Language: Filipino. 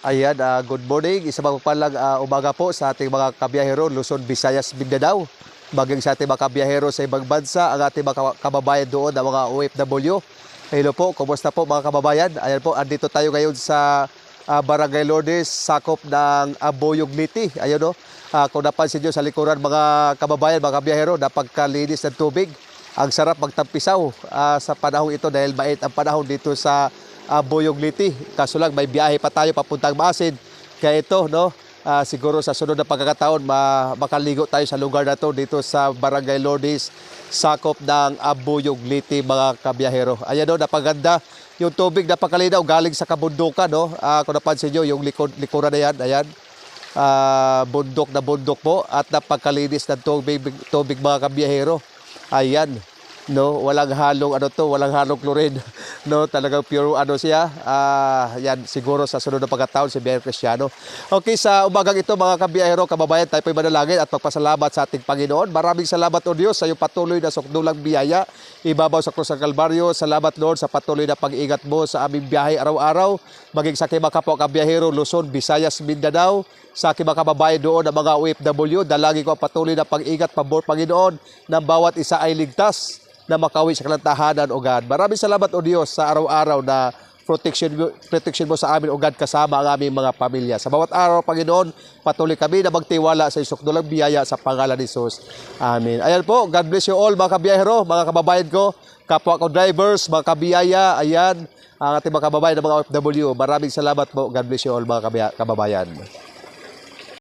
Ayan, good morning. Isa palang umaga po sa ating mga kabiyahero, Luzon, Visayas, Mindanao. Maging sa ating mga kabiyahero sa ibang bansa, ang ating mga kababayan doon, ang mga OFW. Hello po, kumusta po mga kababayan? Ayan po, andito tayo ngayon sa Barangay Lourdes, sakop ng Boyog Liti. Ayun o, kung napansin nyo sa likuran mga kababayan, mga kabiyahero, napagkalinis ng tubig. Ang sarap magtampisaw sa panahon ito dahil mait ang panahon dito sa Boyog Liti. Kaso lang may biyahe pa tayo papuntang Masin. Kaya ito, no, siguro sa sunod na pagkakataon makaligo tayo sa lugar na to dito sa Barangay Lourdes, sakop ng Boyog Liti mga kabiyahero. Ayan no, napaganda yung tubig, napakalinaw galing sa kabundukan, no. Kung napansin nyo, yung likuran na yan, ayan. Bundok na bundok po at napagkalinis ng tubig mga kabiyahero. Ayan. No, walang halong walang halong chlorine. No, talagang pure siya. Yan siguro sa sunod na pagkataon si Biyahero Cristiano. Okay, sa umagang ito mga kabiyahero, kababayan, tayo po'y manalangin at magpasalamat sa ating Panginoon. Maraming salamat o Diyos sa iyong patuloy na sukdulang biyaya. Ibabaw sa krus ng Kalbaryo. Salamat Lord sa patuloy na pag-iingat mo sa aming biyahe araw-araw. Maging sa aking mga kapwa kabiyahero, Luzon, Visayas, Mindanao. Sa aking mga kababayan doon na mga OFW, dalangin ko ang patuloy na pag-ingat, pabor Panginoon, na bawat isa ay ligtas na makawi sa kanilang tahanan o God. Maraming salamat o Diyos sa araw-araw na protection mo sa amin o God kasama ang aming mga pamilya. Sa bawat araw, Panginoon, patuloy kami na magtiwala sa isukdulang biyaya sa pangalan ni Jesus. Amen. Ayan po, God bless you all mga kabiyahero, mga kababayan ko, kapwa ko drivers, mga kabiyaya, ayan, ang ating mga kababayan ng mga OFW. Maraming salamat po. God bless you all mga kababayan.